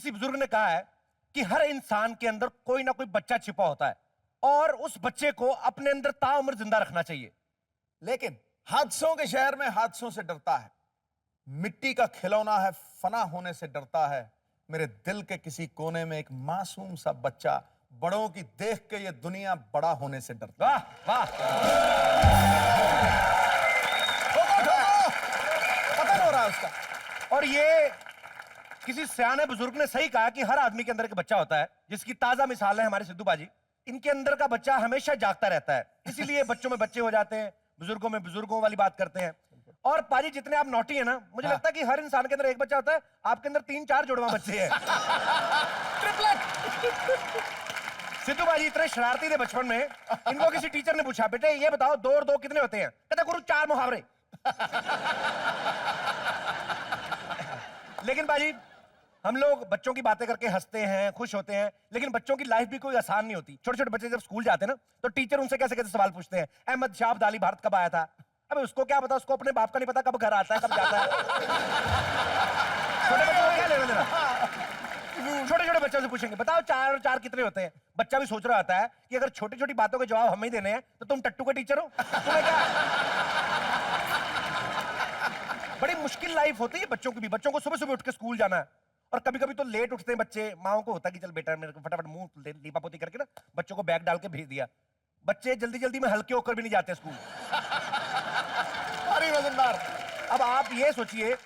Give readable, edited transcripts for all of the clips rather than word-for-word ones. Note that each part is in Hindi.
किसी बुजुर्ग ने कहा है कि हर इंसान के अंदर कोई ना कोई बच्चा छिपा होता है और उस बच्चे को अपने अंदर ताउम्र जिंदा रखना चाहिए। लेकिन हादसों के शहर में हादसों से डरता है, मिट्टी का खिलौना है, फना होने से डरता है। मेरे दिल के किसी कोने में एक मासूम सा बच्चा बड़ों की देख के ये दुनिया बड़ा होने से डरता है। वाह वाह, पता हो रहा है उसका। और ये किसी सियाने बुजुर्ग ने सही कहा कि हर आदमी के अंदर एक बच्चा होता है, जिसकी ताजा मिसाल है हमारे सिद्धू बाजी। इनके अंदर का बच्चा हमेशा जागता रहता है, इसीलिए बच्चों में बच्चे हो जाते हैं, बुजुर्गों में बुजुर्गों वाली बात करते हैं। और पाजी जितने आप नॉटी है ना, मुझे लगता है कि हर इंसान के अंदर एक बच्चा होता है, आपके अंदर 3-4 जुड़वा बच्चे हैं। ट्रिपलेट। सिद्धू बाजी इतने शरारती थे बचपन में, इनको किसी टीचर ने पूछा, बेटे ये बताओ 2 और 2 कितने होते हैं? कहता गुरु 4 मुहावरे। लेकिन बाजी हम लोग बच्चों की बातें करके हंसते हैं, खुश होते हैं, लेकिन बच्चों की लाइफ भी कोई आसान नहीं होती। छोटे छोटे बच्चे जब स्कूल जाते हैं ना, तो टीचर उनसे कैसे कैसे सवाल पूछते हैं। अहमद शाह अब्दाली भारत कब आया था? अबे उसको क्या पता, उसको अपने बाप का नहीं पता कब घर आता है कब जाता है। छोटे बच्चों को क्या लेना देना। छोटे छोटे बच्चों से पूछेंगे बताओ 4 और 4 कितने होते हैं? बच्चा भी सोच रहा होता है कि अगर छोटी छोटी बातों के जवाब हमें ही देने हैं तो तुम टट्टू के टीचर हो, तुम्हें क्या। बड़ी मुश्किल लाइफ होती है बच्चों की भी। बच्चों को सुबह सुबह उठ के स्कूल जाना है, और कभी कभी तो लेट उठते हैं बच्चे। माओ को होता है कि चल बेटा मेरे को फटाफट मुंह लीपा पोती करके ना बच्चों को बैग डाल के भेज दिया। बच्चे जल्दी जल्दी में हल्के होकर भी नहीं जाते स्कूल। भारी वजनदार। अब आप ये सोचिए,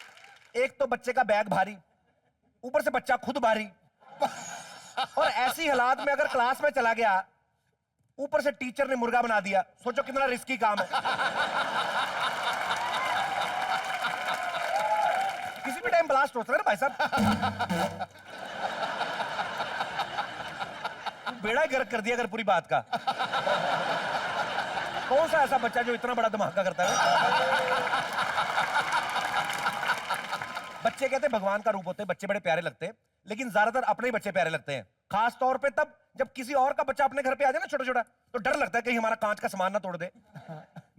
एक तो बच्चे का बैग भारी, ऊपर से बच्चा खुद भारी, और ऐसी हालात में अगर क्लास में चला गया, ऊपर से टीचर ने मुर्गा बना दिया, सोचो कितना रिस्की काम है। किसी भी टाइम ब्लास्ट हो सकता है ना भाई साहब। बेड़ा गर्क कर दिया अगर पूरी बात का। कौन सा ऐसा बच्चा जो इतना बड़ा धमाका करता है? बच्चे कहते हैं भगवान का रूप होते हैं, बच्चे बड़े प्यारे लगते हैं, लेकिन ज्यादातर अपने ही बच्चे प्यारे लगते हैं। खास तौर पे तब जब किसी और का बच्चा अपने घर पे आ जाए ना छोटा छोटा, तो डर लगता है कहीं हमारा कांच का सामान ना तोड़ दे।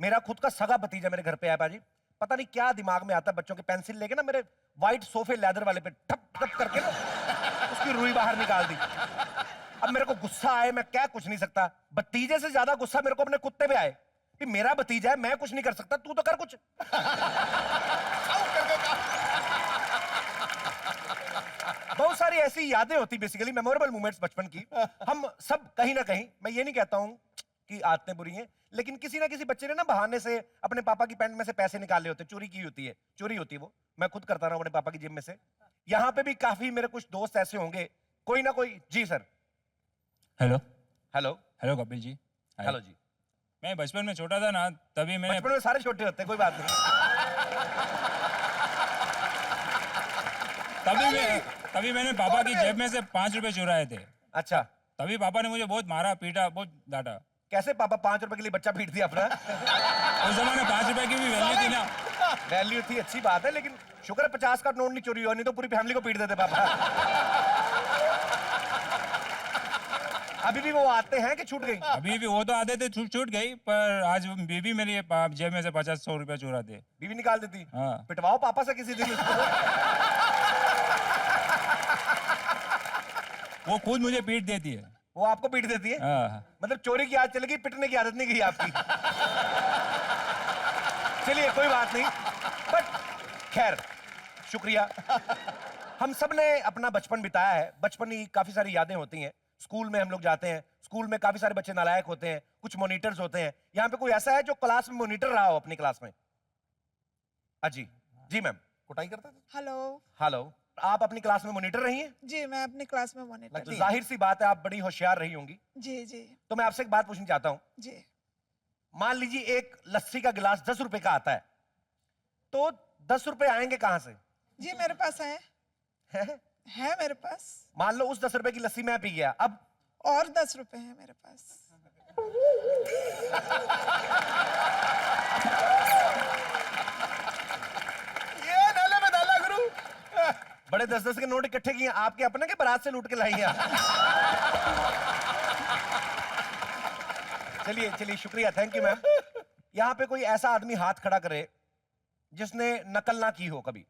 मेरा खुद का सगा भतीजा मेरे घर पे आया बाजी, पता नहीं क्या दिमाग में आता है, बच्चों की पेंसिल लेके ना मेरे व्हाइट सोफे लेदर वाले पे ठप ठप करके ना उसकी रुई बाहर निकाल दी। अब मेरे को गुस्सा आए, मैं क्या कुछ नहीं सकता। भतीजे से ज्यादा गुस्सा मेरे को अपने कुत्ते पे आए कि मेरा भतीजा है, मैं कुछ नहीं कर सकता, तू तो कर कुछ। बहुत सारी ऐसी यादें होती, बेसिकली मेमोरेबल मोमेंट्स बचपन की। हम सब कहीं ना कहीं, मैं ये नहीं कहता हूं कि आदतें बुरी हैं, लेकिन किसी ना किसी बच्चे ने ना बहाने से अपने पापा की पैंट में से पैसे निकाले होते, चोरी की होती है, चोरी होती है वो। मैं खुद करता रहा अपने पापा की जेब में से। यहां पे भी काफी मेरे कुछ दोस्त ऐसे होंगे, कोई ना कोई। जी sir. Hello hello. Hello Kapil ji. Hi. Hello जी। मैं बचपन में छोटा था ना, तभी मैंने बचपन में सारे छोटे होते हैं, कोई बात नहीं। तभी मैंने पापा की जेब में से 5 रुपए चुराए थे। अच्छा, तभी पापा ने मुझे बहुत मारा, पीटा, बहुत डांटा। कैसे पापा 5 रुपए के लिए बच्चा पीट दिया अपना? उस जमाने 5 रुपए की भी वैल्यू थी ना। वैल्यू थी, अच्छी बात है, लेकिन शुक्र है 50 का नोट नहीं चोरी हुआ, नहीं तो पूरी फैमिली को पीट देते पापा। अभी भी वो आते हैं कि छूट गई? अभी भी वो तो आते थे, छूट गई, पर आज बीबी मेरी जेब में से 50-100 रुपए चुराते। बीवी निकाल देती? हाँ। पिटवाओ पापा से किसी दिन उसको। वो खुद मुझे पीट देती है। वो आपको पीट देती है? हाँ। मतलब चोरी की आदत चलेगी, पिटने की आदत नहीं गई आपकी। चलिए कोई बात नहीं, बट खैर शुक्रिया। हम सब ने अपना बचपन बिताया है, बचपन की काफी सारी यादें होती हैं। स्कूल में हम लोग जाते हैं, स्कूल में काफी सारे बच्चे नालायक होते हैं, कुछ मॉनिटर्स होते हैं। यहाँ पे कोई ऐसा है जो क्लास में मॉनिटर रहा हो अपनी क्लास में? अजी जी मैम। कुटाई करते थे। हेलो। हेलो, आप अपनी क्लास में मॉनिटर रही हैं? जी, मैं अपनी क्लास में मॉनिटर। तो जाहिर सी बात है आप बड़ी होशियार रही होंगी। जी जी तो मैं आपसे एक बात पूछना चाहता हूँ। जी। मान लीजिए एक लस्सी का गिलास 10 रुपए का आता है, तो 10 रुपए आएंगे कहां से? जी मेरे पास है मेरे पास। मान लो उस 10 रुपए की लस्सी मैं पी गया, अब और 10 रुपए हैं मेरे पास। ये डाले में डाला गुरु। बड़े 10-10 के नोट इकट्ठे किए आपके अपने के बारात से लूट के लाई हैं। चलिए चलिए शुक्रिया, थैंक यू मैम। यहां पे कोई ऐसा आदमी हाथ खड़ा करे जिसने नकल ना की हो कभी?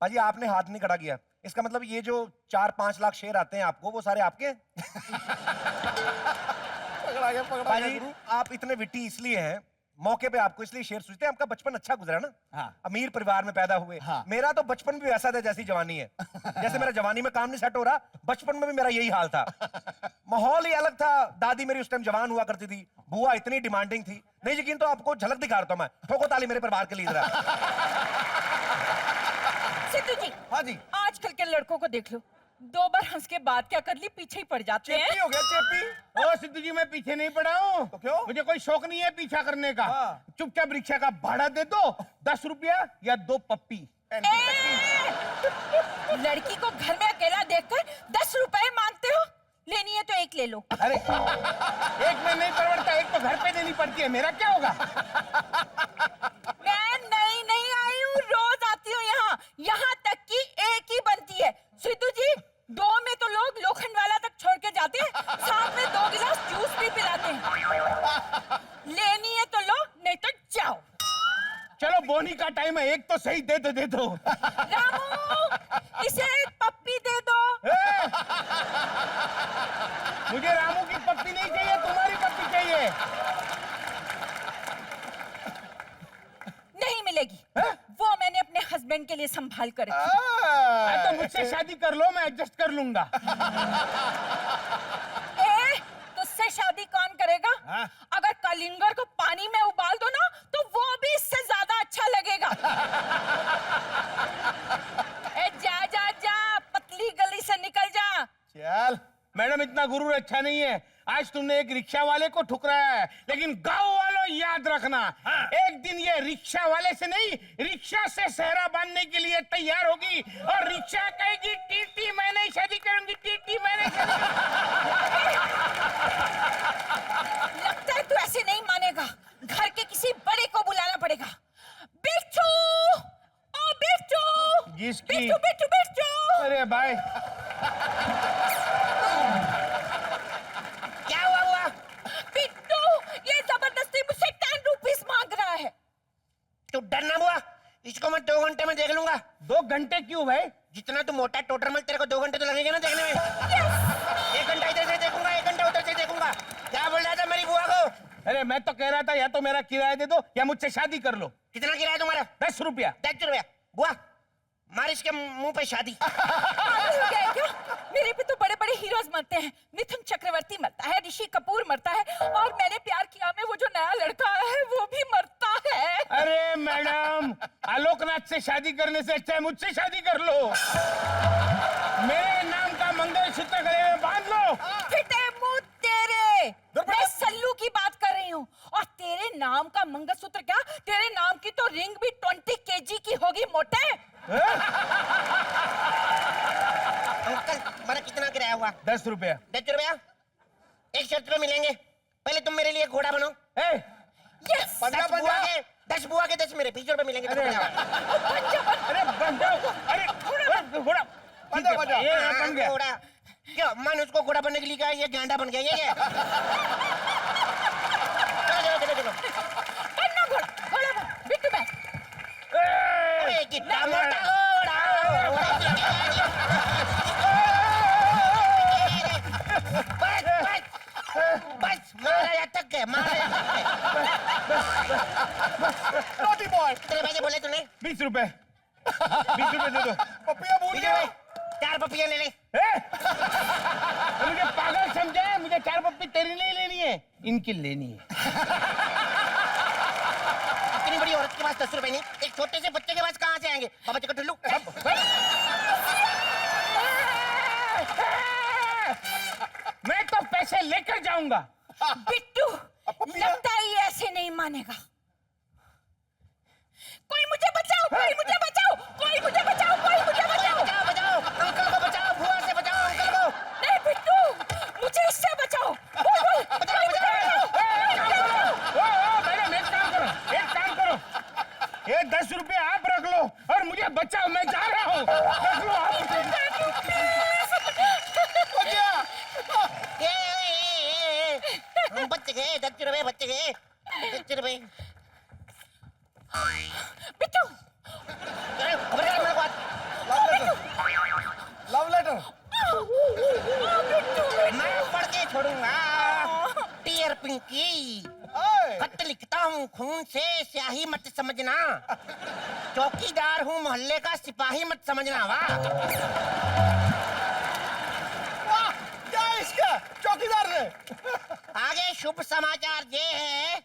पाजी आपने हाथ नहीं खड़ा किया, इसका मतलब ये जो 4-5 लाख शेयर आते हैं आपको, वो सारे आपके हैं? पकड़ा गया पाजी गुरु। आप इतने विट्टी इसलिए हैं, मौके पे आपको इसलिए शेयर सोचते हैं, आपका बचपन अच्छा गुजरा ना। हाँ। अमीर परिवार में पैदा हुए। हाँ। मेरा तो बचपन भी वैसा था जैसी जवानी है। जैसे मेरा जवानी में काम नहीं सेट हो रहा, बचपन में भी मेरा यही हाल था। माहौल ही अलग था। दादी मेरी उस टाइम जवान हुआ करती थी, बुआ इतनी डिमांडिंग थी। नहीं यकीन तो आपको झलक दिखा रहा हूं मैं। ठोको ताली मेरे परिवार के लिए जरा। सिद्धू जी, हाँ जी। आजकल के लड़कों को देख लो, 2 बार हंस के बाद क्या कर ली, पीछे ही पड़ जाते हैं। चेपी हो गया, चेपी। ओ सिद्धू जी, मैं पीछे नहीं पड़ा हूँ। तो क्यों? मुझे कोई शौक नहीं है पीछा करने का। हाँ। चुपचाप रिक्शा का भाड़ा दे दो, 10 रुपया या 2 पप्पी। लड़की को घर में अकेला देखकर 10 रुपए मांगते हो? लेनी है तो एक ले लो। अरे एक में नहीं परवड़ता, एक तो घर पे देनी पड़ती है, मेरा क्या होगा? मैं नहीं आई हूँ, रोज आती हूँ यहाँ तक कि एक ही बनती है। सिद्धू जी, 2 में तो लोग लोखंड वाला तक छोड़ के जाते हैं, साथ में 2 गिलास जूस भी पिलाते हैं। लेनी है तो लो, नहीं तो जाओ। चलो बोनी का टाइम है, एक तो सही दे दो। रामू, इसे एक पप्पी दे दो। मुझे रामू की पप्पी नहीं चाहिए, तुम्हारी पप्पी चाहिए। नहीं मिलेगी। वो मैंने अपने हस्बैंड के लिए संभाल कर रखी। तो मुझसे शादी कर लो, मैं एडजस्ट कर लूंगा। तुझसे शादी कौन करेगा? अगर कलिंगर को पानी में उबाल दो ना, तो वो भी इससे ज्यादा अच्छा लगेगा। जा, पतली गली से निकल जा। चल मैडम, इतना गुरूर अच्छा नहीं है। आज तुमने एक रिक्शा वाले को ठुकराया है, लेकिन गांव वालों याद रखना, एक दिन ये रिक्शा वाले से नहीं, रिक्शा से सहरा बांधने के लिए तैयार होगी और रिक्शा कहेगी टीटी मैं नहीं शादी करूंगी, टीटी मैं नहीं शादी करूंगी। लगता है तू ऐसे नहीं मानेगा, घर के किसी बड़े को बुलाना पड़ेगा। बिट्टू, ओ बिट्टू, जिसकी बिट्टू। अरे भाई, क्या हुआ? बिट्टू, ये जबरदस्ती मुझसे 10 रुपीस मांग रहा है। तू डरना बुआ, इसको मैं 2 घंटे में देख लूंगा। 2 घंटे क्यों भाई? जितना तू मोटा टोटर मल, तेरे को 2 घंटे तो लगेंगे ना देखने में। 1 घंटा इधर से देखूंगा, 1 घंटा उधर से देखूंगा। क्या बोल रहा था मेरी बुआ को? अरे मैं तो कह रहा था या तो मेरा किराया दे दो या मुझसे शादी कर लो। कितना किराया तुम्हारा? 10 रुपया। 10 रुपया। बुआ, मार इसके मुंह पे शादी। पागल हो गया है क्या? मेरे पे तो बड़े बड़े हीरोज मरते हैं। मिथुन चक्रवर्ती मरता है, ऋषि कपूर मरता है, और मैंने प्यार किया में वो जो नया लड़का आया है वो भी मरता है। अरे मैडम, आलोकनाथ से शादी करने से अच्छा है मुझसे शादी कर लो। मेरे नाम का मंगलसूत्र गले में बांध लो। फिटे मुंह तेरे, मैं सल्लू की बात कर रही हूँ। और तेरे नाम का मंगलसूत्र क्या, तेरे नाम की तो रिंग भी 20 kg की होगी मोटे। अंकल, मेरा कितना किराया हुआ? 10 रुपया। 10 रुपया। एक शर्त पे मिलेंगे, पहले तुम मेरे लिए घोड़ा बनो। यस। 10 बुआ के 10 मेरे, 20 रुपए मिलेंगे। अरे बन जाओ। अरे घोड़ा बन जाओ। ये बन गया। घोड़ा क्यों? मन उसको घोड़ा बनने के लिए कहा, ये गांडा बन गया। ये क्या? चलो। बनना घोड़ा बन, बिट्टू बैठ। अरे कितना मोटा घोड़ा। बस महाराजा तक है, महाराजा नॉटी बॉय। कितने पैसे बोले तूने? 20 रुपए। 20 रुपए दे दो। पपिया भूल गया। 4 पपियां ले ले। मुझे पागल समझा है? मुझे 4 पप्पी तेरी नहीं लेनी है, इनकी लेनी है। इतनी बड़ी औरत के पास 10 रुपए नहीं, एक छोटे से बच्चे के पास कहाँ से आएंगे? बाबा जी को टुल्लू। मैं तो पैसे लेकर जाऊंगा। बिट्टू, लगता है ये ऐसे नहीं मानेगा। कोई मुझे बचाओ, कोई मुझे बचाओ, कोई मुझे बचाओ, कोई मुझे बचाओ। बचाओ, अंकल को बचाओ, बुआ से बचाओ अंकल को। नहीं बिट्टू, मुझे इससे बचाओ। मैडम एक काम करो, ये 10 रुपए आप रख लो और मुझे बचाओ, मैं जा रहा हूँ। रख लो आप। बच गए 10 रुपए, बच गए 10 रुपए। बिट्टू, खबर कर मेरे को। Love letter. मैं पढ़ के छोड़ूंगा। डियर पिंकी, ओए, खत लिखता हूँ खून से, स्याही मत समझना। चौकीदार हूँ मोहल्ले का, सिपाही मत समझना। वाह, वाह, क्या है इसका चौकीदार ने? आगे शुभ समाचार ये है,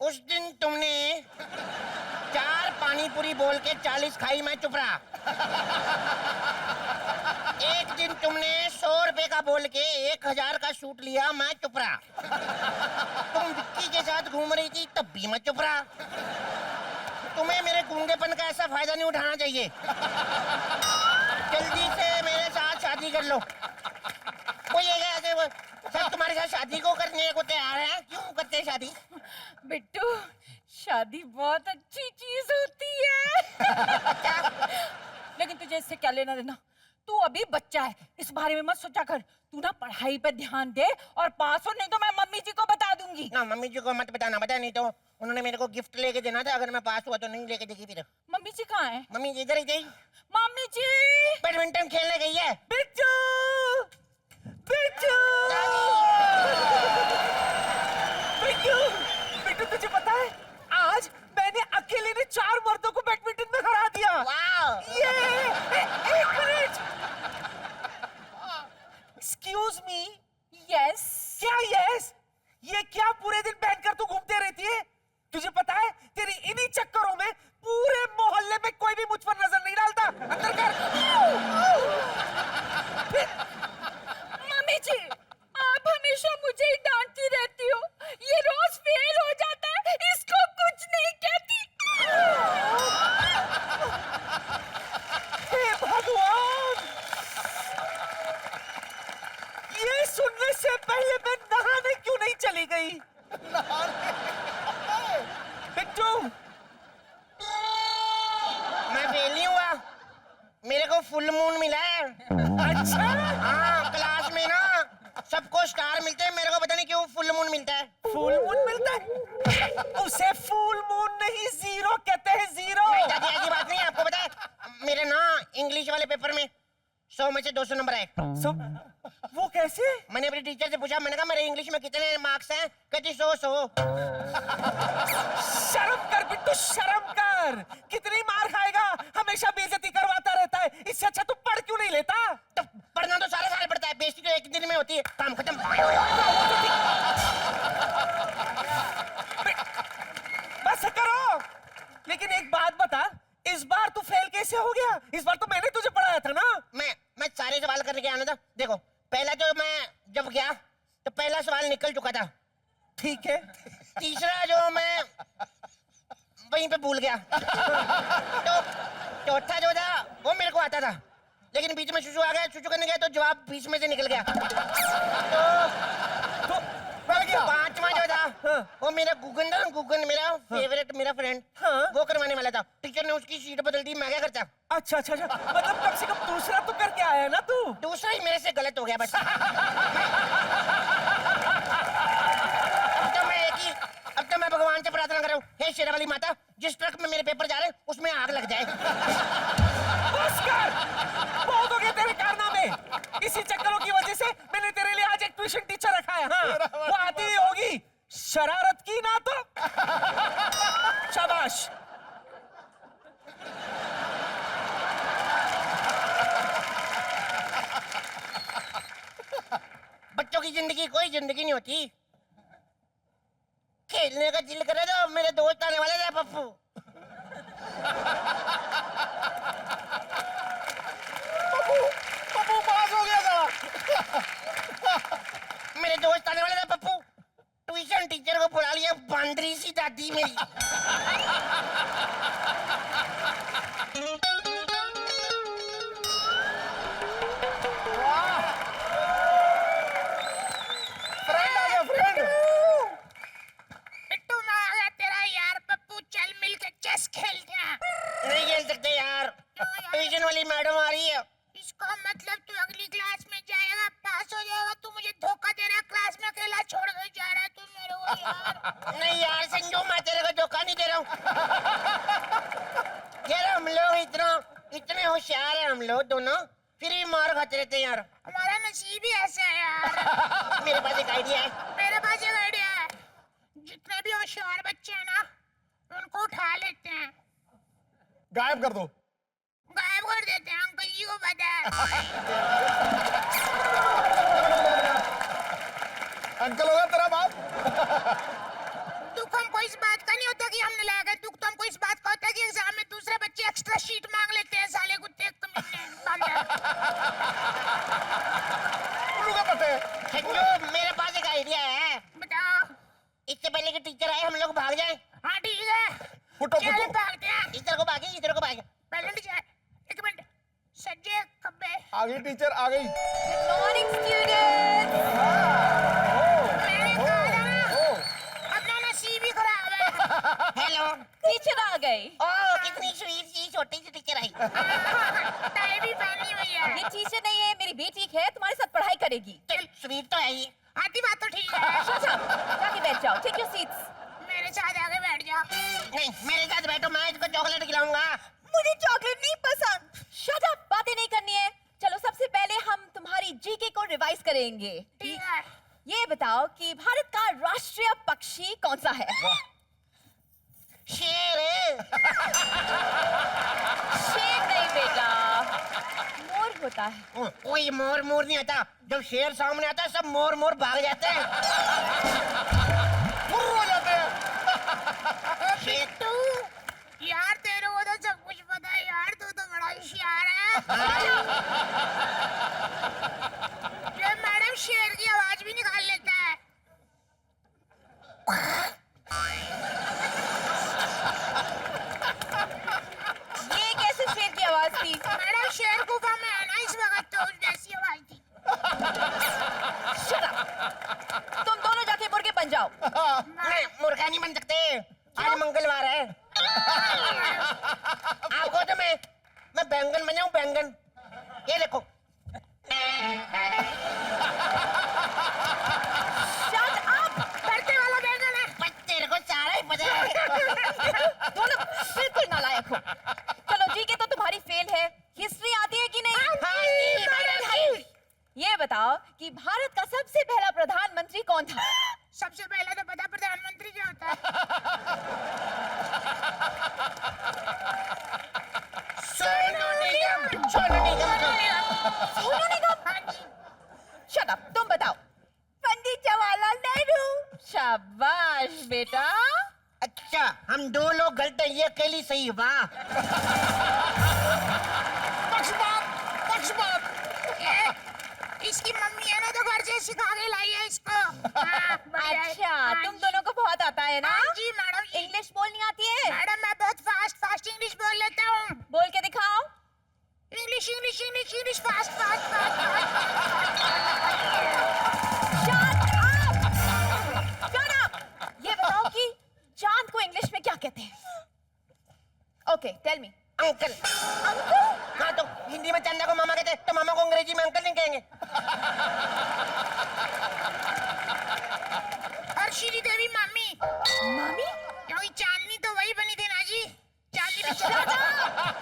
उस दिन तुमने 4 पानी पूरी बोल के 40 खाई, मैं चुप रहा। एक दिन तुमने 100 रुपए का बोल के 1000 का सूट लिया, मैं चुप रहा। तुम विक्की के साथ घूम रही थी, तब भी मैं चुप रहा। तुम्हें मेरे गूंगेपन का ऐसा फायदा नहीं उठाना चाहिए। जल्दी से मेरे साथ शादी कर लो। वो ये ऐसे सब तुम्हारे साथ शादी को करने को तैयार है, क्यों करते हैं शादी? बिट्टू, शादी बहुत अच्छी चीज होती है। लेकिन तुझे इससे क्या लेना देना? तू अभी बच्चा है, इस बारे में मत सोचा कर। तू ना पढ़ाई पे ध्यान दे और पास हो, नहीं तो मैं मम्मी जी को बता दूंगी। ना, मम्मी जी को मत बताना, बता, नहीं तो उन्होंने मेरे को गिफ्ट लेके देना था। अगर मैं पास हुआ तो नहीं लेके देगी फिर। मम्मी जी कहाँ है? मम्मी जी इधर ही गई, मम्मी जी! बैडमिंटन खेलने गई है। बिट्टू! बिट्टू! बिट्टू! बिट्टू, तुझे पता है आज मैंने अकेले ने 4 मर्दों को बैडमिंटन में हरा दिया। वाह, ये एक मिनट, एक्सक्यूज मी। यस? क्या यस? ये क्या पूरे दिन पहनकर तू घूमते रहती है? तुझे पता है तेरी इन्हीं चक्करों में पूरे मोहल्ले में कोई भी मुझ पर नजर नहीं डालता। अंदर कर। मम्मी जी, आप हमेशा मुझे ही डांटती रहती हो। ये रोज फेल हो जाता है, इसको कुछ नहीं कहती। हे भगवान! ये सुनने से पहले मैं नहाने क्यों नहीं चली गई? बिट्टू! मैं फेल नहीं हुआ, मेरे को फुल मून मिला है। अच्छा? हाँ, क्लास में ना सबको स्टार मिलते हैं, मेरे को पता नहीं क्यों फुल मून मिलता है। फुल मून मिलता है? उसे फुल मून नहीं, जीरो कहते हैं, जीरो। नहीं दादी, ऐसी बात नहीं है। आपको पता है मेरे ना इंग्लिश वाले पेपर में 100 में से 200 नंबर आए। वो कैसे? मैंने अपनी टीचर से पूछा, मैंने कहा मेरे इंग्लिश में कितने मार्क्स हैं? कहती 100। शर्म कर बिट्टू, शर्म कर। कितनी मार खाएगा? हमेशा बेइज्जती करवाता रहता है। इससे अच्छा तू पढ़ क्यों नहीं लेता? तो पढ़ना तो सारे साल पड़ता है, बेइज्जती तो एक दिन में होती है। काम खत्म। बस करो। लेकिन एक बात बता, इस बार तू फेल कैसे हो गया? इस बार तो मैंने तुझे पढ़ाया था ना। मैं सारे सवाल करने के आना था। देखो, पहला तो मैं जब गया तो पहला सवाल निकल चुका था। ठीक है। तीसरा जो मैं वहीं पे भूल गया। तो चौथा जो था वो मेरे को आता था, लेकिन बीच में शुशु आ गया, शुशु करने गया तो जवाब बीच में से निकल गया। तो पांचवा जो था वो मेरा गुगन था। गुगन मेरा फेवरेट, मेरा फ्रेंड, वो करवाने वाला था। टीचर ने उसकी सीट बदल दी, मैं क्या करता? अच्छा, मतलब कम से कम दूसरा तो करके आया ना तू? दूसरा ही मेरे से गलत हो गया बस। अब तो मैं भगवान से प्रार्थना कर रहा हूँ, हे शेरा वाली माता, जिस ट्रक में मेरे पेपर जा रहे हैं उसमें आग लग जाए। बस कर, बहुत हो गए तेरे कारनामे। इसी चक्करों की वजह से मैंने तेरे लिए आज एक ट्यूशन टीचर रखा है। हाँ, वो आती ही होगी, शरारत की ना तो। शाबाश। बच्चों की जिंदगी कोई जिंदगी नहीं होती। खेलने का दिल करे तो मेरे दोस्त आने वाले थे, पप्पू। पप्पू पास हो गया था। मेरे दोस्त आने वाले थे, पप्पू। ट्यूशन टीचर को बुला लिया, बांदरी सी दादी मेरी। फ्रेंड आ गया, फ्रेंड। बिट्टू, मैं आ गया तेरा यार। पप्पू, चल मिलकर चेस खेलते हैं। नहीं खेल सकते यार, ट्यूशन वाली मैडम आ रही है। इसका मतलब तू अगली क्लास में जाएगा, पास हो जाएगा। तू मुझे धोखा दे रहा है, क्लास में अकेला छोड़ कर जा रहा है तू मेरे को यार। नहीं यार संजू, मैं तेरे को धोखा नहीं दे रहा हूँ। यार हम लोग इतना इतने होशियार हैं हम लोग दोनों, फिर भी मार खाते रहते हैं यार। हमारा नसीब ही ऐसा है यार। मेरे पास एक आइडिया है। मेरे पास एक आइडिया है, जितने भी होशियार बच्चे हैं ना उनको उठा लेते हैं, गायब कर दो। गायब कर देते हैं, अंकल जी को पता है। अंकल होगा तेरा बाप। दुख हमको इस बात का नहीं होता कि हमने लाया, दुख तो हमको इस बात का होता है कि एग्जाम में दूसरे बच्चे एक्स्ट्रा शीट मांग लेते हैं, साले कुत्ते कमीने बंदर। उल्लू का पट्टे। संजू, मेरे पास एक आइडिया है। बताओ। इससे पहले कि टीचर आए हम लोग भाग जाएं। हाँ ठीक है, फुटो चलो फुटो। भागते हैं। इधर को भागे, इधर को भागे। पहले टीचर, एक मिनट, सज्जे कब्बे। आ गई टीचर, आ गई। Good morning students. मैंने कहा था ना, अपना नसीब ही खराब है। हेलो। टीचर आ गई। ओह, कितनी स्वीट सी छोटी सी टीचर आई। टाई भी पहनी हुई है। ये टीचर नहीं है, मेरी बेटी है, तुम्हारे साथ पढ़ाई करेगी। चल, स्वीट तो है ही। आती बात तो ठीक है। Shut up! जाके बैठ जाओ। Take your seats. मेरे साथ आके बैठ जाओ। नहीं, मेरे साथ बैठो, मैं इसको चॉकलेट खिलाऊंगा। मुझे चॉकलेट नहीं पसंद। Shut up! बातें नहीं करनी है। चलो सबसे पहले हम तुम्हारी जीके को रिवाइज करेंगे। ठीक है। ये बताओ कि भारत का राष्ट्रीय पक्षी कौन सा है? शेर। शेर नहीं बेटा, मोर होता है। कोई मोर मोर नहीं आता। जब शेर सामने आता है सब मोर मोर भाग जाते हैं। हो जाते हैं। शेर। तू यार, तेरे को तो सब कुछ पता है यार, तू तो बड़ा होशियार है। ये मैडम शेर की आवाज भी निकाल लेता है। ये कैसे शेर की आवाज थी? मैडम शेर गुफा में है ना इस वक्त, तो जैसी आवाज थी। Shut up! तुम दोनों जाके मुर्गे बन जाओ। नहीं, मुर्गा नहीं बन सकते, आज मंगलवार है। आपको तो मैं बैंगन बना हूँ, बैंगन। ये देखो। Shut up! बढ़ते वाला बैंगन है। बस तेरे को सारा ही पता है। दोनों बिल्कुल नालायक हो। चलो जीके तो तुम्हारी फेल है। हिस्ट्री आती है कि नहीं? हाँ जी, मैडम जी। ये बताओ कि भारत का सबसे पहला प्रधानमंत्री कौन था? सबसे पहले तो पता प्रधानमंत्री क्या होता है। सोनू निगम। सोनू निगम। सोनू निगम? हाँ जी। Shut up! तुम बताओ। पंडित जवाहरलाल नेहरू। शाबाश बेटा। अच्छा, हम दो लोग गलत हैं, ये अकेली सही। वाह। पक्षपात। इसकी मम्मी है ना, तो घर से सिखा के लाई है इसको। हाँ, बढ़िया है। अच्छा, हाँ तुम जी। दोनों को बहुत आता है ना? हाँ जी मैडम जी। इंग्लिश बोलनी आती है? मैडम मैं बहुत फास्ट इंग्लिश बोल लेता हूँ। बोल के दिखाओ। English English English English fast fast fast. Shut up! Shut up! ये बताओ कि चांद को इंग्लिश में क्या कहते हैं? Okay, tell me. Uncle. Uncle? हाँ, तो हिंदी में चंदा को मामा कहते हैं, तो मामा को अंग्रेजी में अंकल नहीं कहेंगे। और श्री देवी मामी, मामी? क्योंकि चांदनी तो वही बनी थी ना जी। चांदनी भी Shut up!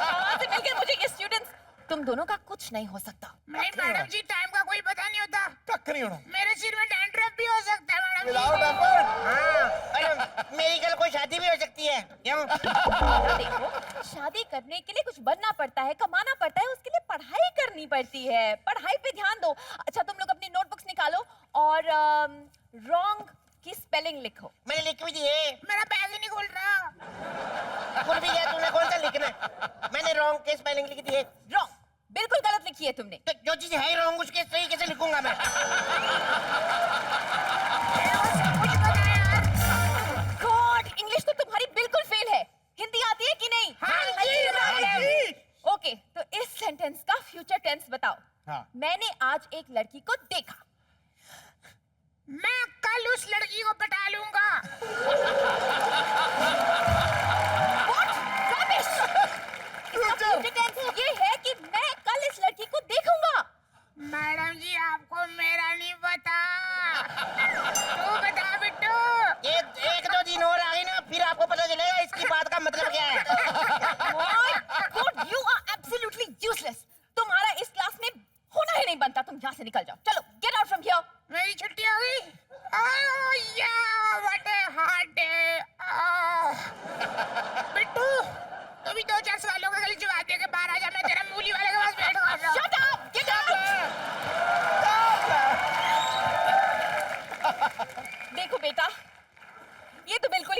वहाँ से मिलकर मुझे ये स्टूडेंट्स, तुम दोनों का कुछ नहीं हो सकता। नहीं मैडम जी, टाइम का कोई पता नहीं होता। कख नहीं होना। मेरे सिर में डैंड्रफ भी हो सकता है मैडम विदाउट जी। एफर्ट। हाँ, अरे मेरी कल को शादी भी हो सकती है। क्यों? देखो, शादी करने के लिए कुछ बनना पड़ता है, कमाना पड़ता है, उसके लिए पढ़ाई करनी पड़ती है। पढ़ाई पे ध्यान दो। अच्छा, तुम लोग अपनी नोटबुक्स निकालो और रॉन्ग की स्पेलिंग लिखो। मैंने लिख भी दिए। मेरा बैग ही नहीं खुल रहा। खुल भी गया, तूने कौन सा लिखना है? मैंने रॉन्ग के स्पेलिंग लिख दिए। रॉन्ग, बिल्कुल गलत लिखी है तुमने। तो जो चीज है रॉन्ग उसके सही कैसे लिखूंगा मैं? कुछ पता है यार। गॉड, इंग्लिश तो तुम्हारी बिल्कुल फेल है। हिंदी आती है कि नहीं? हाँ जी, मैडम। ओके, तो इस सेंटेंस का फ्यूचर टेंस बताओ। हाँ। मैंने आज एक लड़की को देखा। मैं कल उस लड़की को पटा लूंगा। What? Rubbish! इसका future tense ये है कि मैं कल इस लड़की को देखूंगा। मैडम जी आपको मेरा नहीं पता। तू बता बिट्टू। एक दो दिन और आगे ना, फिर आपको पता चलेगा इसकी बात का मतलब क्या है। My God, you are absolute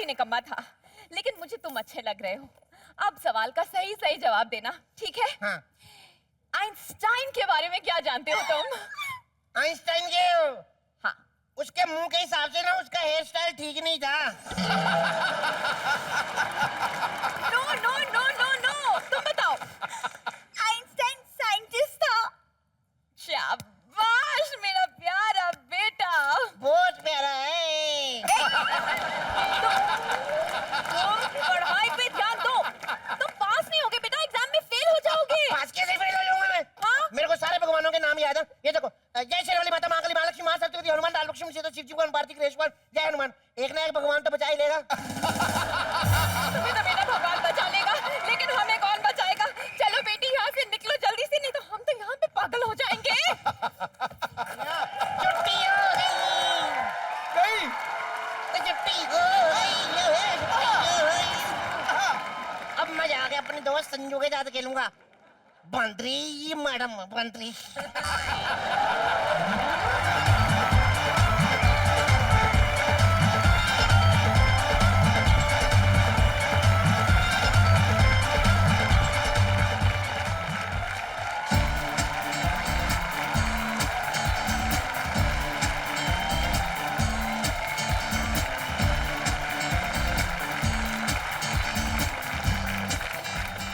निकम्मा था, लेकिन मुझे तुम अच्छे लग रहे हो। अब सवाल का सही सही जवाब देना, ठीक है? हाँ। आइंस्टाइन के बारे में क्या जानते हो तुम? आइंस्टाइन के हाँ। उसके मुंह के हिसाब से ना उसका हेयर स्टाइल ठीक नहीं था। No no no no no, तुम बताओ। आइंस्टाइन साइंटिस्ट था। शाबाश मेरा प्यारा बेटा। बहुत प्यारा है। तुम पढ़ाई पे ध्यान दो। तुम पास नहीं होगे बेटा, एग्जाम में फेल हो जाओगे। पास कैसे फेल हो जाऊंगा मैं? हाँ? मेरे को सारे भगवानों के नाम याद है। ये देखो, जय शेरवाली माता, महाकाली, महालक्ष्मी, महासरस्वती, हनुमान, लाल लक्ष्मण सीता, शिव जी भगवान, कार्तिक, गणेश, जय हनुमान। एक ना एक भगवान तो बचा ही लेगा। तुम्हें तो बेटा भगवान बचा लेगा, लेकिन हमें कौन बचाएगा? चलो बेटी यहाँ से निकलो जल्दी से, नहीं तो हम तो यहाँ पे पागल हो जाएंगे। छुट्टी हो गई। छुट्टी हो गई। अब मजा आ गया, अपने दोस्त संजू के साथ खेलूंगा। बंदरी मैडम, बंदरी।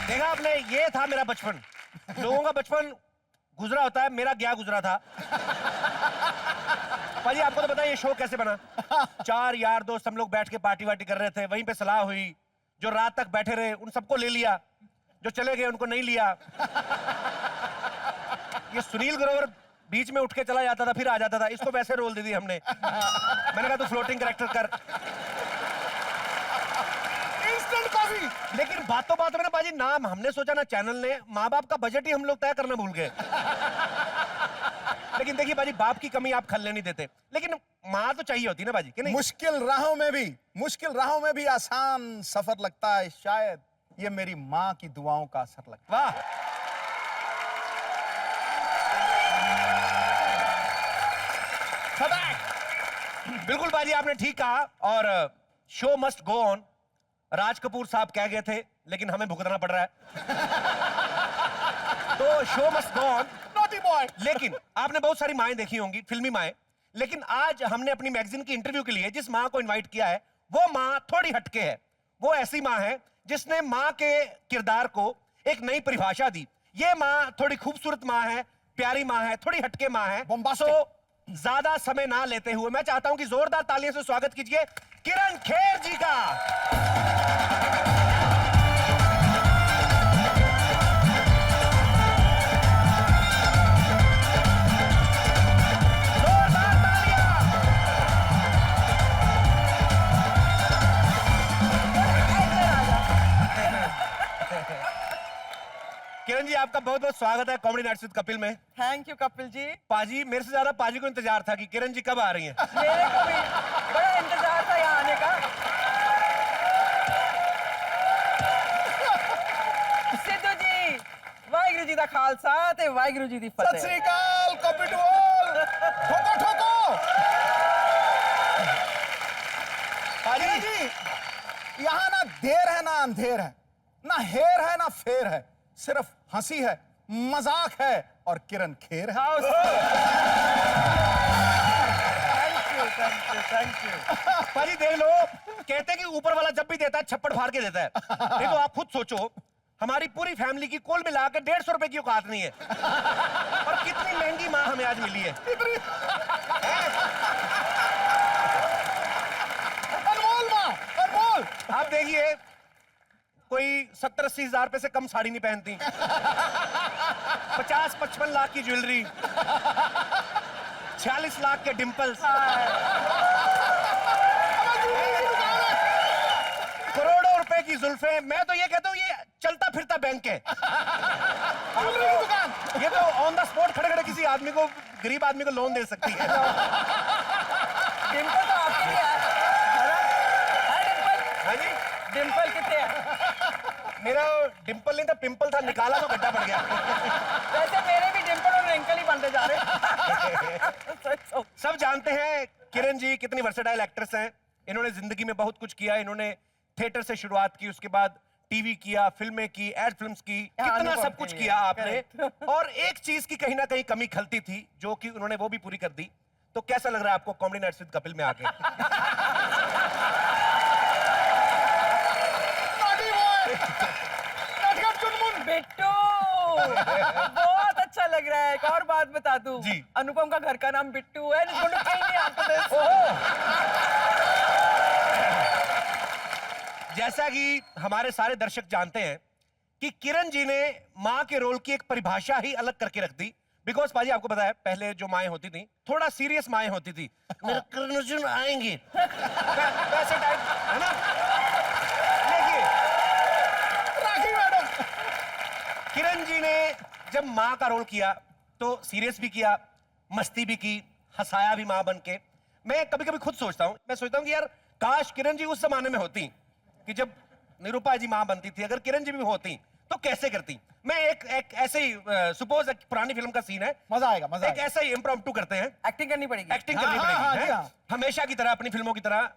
देखा आपने, ये था मेरा बचपन। लोगों का बचपन गुजरा होता है, मेरा क्या गुजरा था। पाजी आपको तो पता है ये शो कैसे बना। 4 यार दोस्त हम लोग बैठ के पार्टी वार्टी कर रहे थे, वहीं पे सलाह हुई। जो रात तक बैठे रहे उन सबको ले लिया, जो चले गए उनको नहीं लिया। ये सुनील ग्रोवर बीच में उठ के चला जाता था, फिर आ जाता था। इसको वैसे रोल दे दी हमने। मैंने कहा तू फ्लोटिंग कैरेक्टर कर। Instant coffee. लेकिन बातों बातों में ना बाजी, नाम हमने सोचा ना चैनल ने, माँ बाप का बजट ही हम लोग तय करना भूल गए। लेकिन देखिए बाजी, बाप की कमी आप खलने नहीं देते, लेकिन माँ तो चाहिए होती ना बाजी, कि नहीं? मुश्किल राहों में भी आसान सफर लगता है। शायद ये मेरी माँ की दुआओं का असर लगता वाह। बिल्कुल बाजी, आपने ठीक कहा। और show must go on. Raj Kapoor साहब कह गए थे, लेकिन हमें भुगतना पड़ रहा है। तो show must go on. Naughty boy. लेकिन आपने बहुत सारी माएं देखी होंगी, फिल्मी माएं। लेकिन आज हमने अपनी मैगजीन की इंटरव्यू के लिए जिस मां को इनवाइट किया है, वो मां थोड़ी हटके है। वो ऐसी मां है जिसने मां के किरदार को एक नई परिभाषा दी। ये मां थोड़ी खूबसूरत मां है, प्यारी मां है, थोड़ी हटके मां है। Bombastic। तो ज्यादा समय ना लेते हुए मैं चाहता हूं कि जोरदार तालियों से स्वागत कीजिए किरण खेर जी का। किरण जी, आपका बहुत बहुत स्वागत है कॉमेडी नाइट्स विद कपिल में। Thank you Kapil ji. पाजी, मेरे से ज्यादा पाजी को इंतजार था कि किरण जी कब आ रही हैं। मेरे को भी बड़ा इंतजार था यहाँ आने का। सिद्धू जी, वाहिगुरु जी दा खालसा ते वाहिगुरु जी दी सत फतेह। श्री अकाल। कॉपी बोल। ठोको ठोको। पाजी जी, यहाँ ना देर है ना अंधेर है, ना हेर है ना फेर है, सिर्फ हंसी है, मजाक है और किरण खेर है। Thank you. पाजी देख लो, कहते हैं कि ऊपर वाला जब भी देता है छप्पड़ फाड़ के देता है। नहीं तो आप खुद सोचो, हमारी पूरी फैमिली की कुल मिला के 150 रुपए की औकात नहीं है। और कितनी महंगी माँ हमें आज मिली है। अनमोल माँ, अनमोल। आप देखिए, कोई 70-80 हजार रुपए से कम साड़ी नहीं पहनती। 50-55 लाख की ज्वेलरी, 46 लाख के डिंपल्स, करोड़ों रुपए की जुल्फे। मैं तो ये कहता हूँ ये चलता फिरता बैंक है। ये तो ऑन द स्पॉट खड़े खड़े किसी आदमी को, गरीब आदमी को लोन दे सकती है। डिंपल तो आपके लिए है ना? डिंपल। हाँ जी, डिंपल कितने है? मेरा डिंपल नहीं था, पिंपल था, निकाला तो गड्ढा पड़ गया। वैसे मेरे भी डिंपल और रिंकल ही बनते जा रहे हैं। सब जानते हैं किरण जी कितनी वर्सेटाइल एक्ट्रेस हैं। इन्होंने जिंदगी में बहुत कुछ किया। इन्होंने थिएटर से शुरुआत की, उसके बाद टीवी किया, फिल्में की, एड फिल्म्स की, कितना अनुपम सब के कुछ लिए, किया आपने। correct। और एक चीज की कहीं ना कहीं कमी खलती थी, जो कि उन्होंने वो भी पूरी कर दी। तो कैसा लग रहा है आपको कॉमेडी नाइट्स विद कपिल में आके? नॉटी बॉय, नटखट चुनमुन। बिट्टू बहुत अच्छा लग रहा है। एक और बात बता दूं, जी। अनुपम का घर का नाम बिट्टू है। जैसा कि हमारे सारे दर्शक जानते हैं कि किरण जी ने माँ के रोल की एक परिभाषा ही अलग करके रख दी। बिकॉज पाजी आपको पता है, पहले जो माएँ होती थी थोड़ा सीरियस माएँ होती थी। मेरे करण अर्जुन आएंगे वैसे टाइप, है ना? देखिए राखी मैडम। किरण जी ने जब माँ का रोल किया तो सीरियस भी किया, मस्ती भी की, हंसाया भी माँ बन के। मैं कभी कभी खुद सोचता हूँ, मैं सोचता हूँ कि यार काश किरण जी उस जमाने में होती कि जब निरूपा जी माँ बनती थी, अगर किरण जी भी होती तो कैसे करती। मैं एक ऐसे ही सपोज एक पुरानी फिल्म का सीन है, मजा आएगा, मजा एक आएगा। ऐसा ही इम्प्रॉम्प्टू करते हैं, एक्टिंग करनी पड़ेगी। एक्टिंग करनी हाँ, हाँ, पड़ेगी, जी, हैं? हाँ। हमेशा की तरह, अपनी फिल्मों की तरह।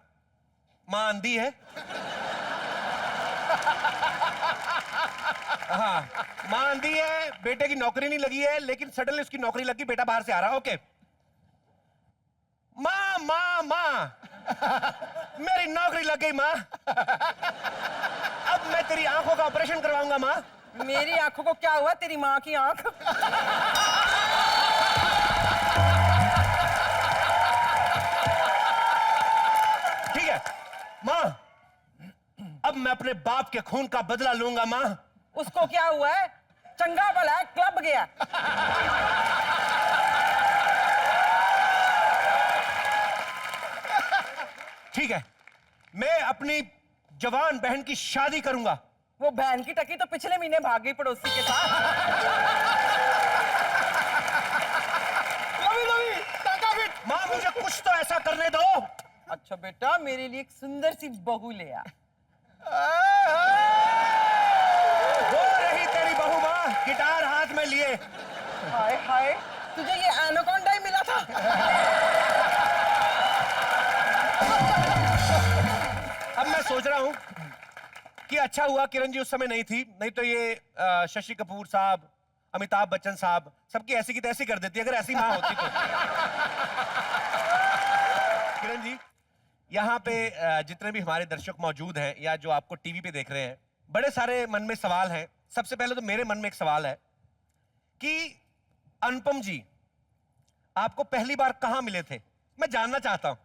माँ अंधी है, हाँ माँ अंधी है, बेटे की नौकरी नहीं लगी है, लेकिन सडनली उसकी नौकरी लगी, बेटा बाहर से आ रहा। ओके, माँ माँ माँ मेरी नौकरी लग गई माँ, अब मैं तेरी आंखों का ऑपरेशन करवाऊंगा माँ। मेरी आंखों को क्या हुआ? तेरी माँ की आंख। ठीक है माँ, अब मैं अपने बाप के खून का बदला लूंगा माँ। उसको क्या हुआ है? चंगा भला है, क्लब गया। ठीक है, मैं अपनी जवान बहन की शादी करूंगा। वो बहन की टकी तो पिछले महीने भाग गई पड़ोसी के साथ। लवी लवी, टाका फिट। माँ मुझे कुछ तो ऐसा करने दो। अच्छा बेटा, मेरे लिए एक सुंदर सी बहू ले आ। वो रही तेरी बहू माँ, गिटार हाथ में लिए। हाय हाय, तुझे ये एनाकोंडा ही मिला था। अब मैं सोच रहा हूं कि अच्छा हुआ किरण जी उस समय नहीं थी, नहीं तो ये शशि कपूर साहब, अमिताभ बच्चन साहब सबकी ऐसी की तैसी कर देती अगर ऐसी माँ होती तो। किरण जी, यहाँ पे जितने भी हमारे दर्शक मौजूद हैं या जो आपको टीवी पे देख रहे हैं, बड़े सारे मन में सवाल हैं। सबसे पहले तो मेरे मन में एक सवाल है कि अनुपम जी आपको पहली बार कहाँ मिले थे? मैं जानना चाहता हूँ।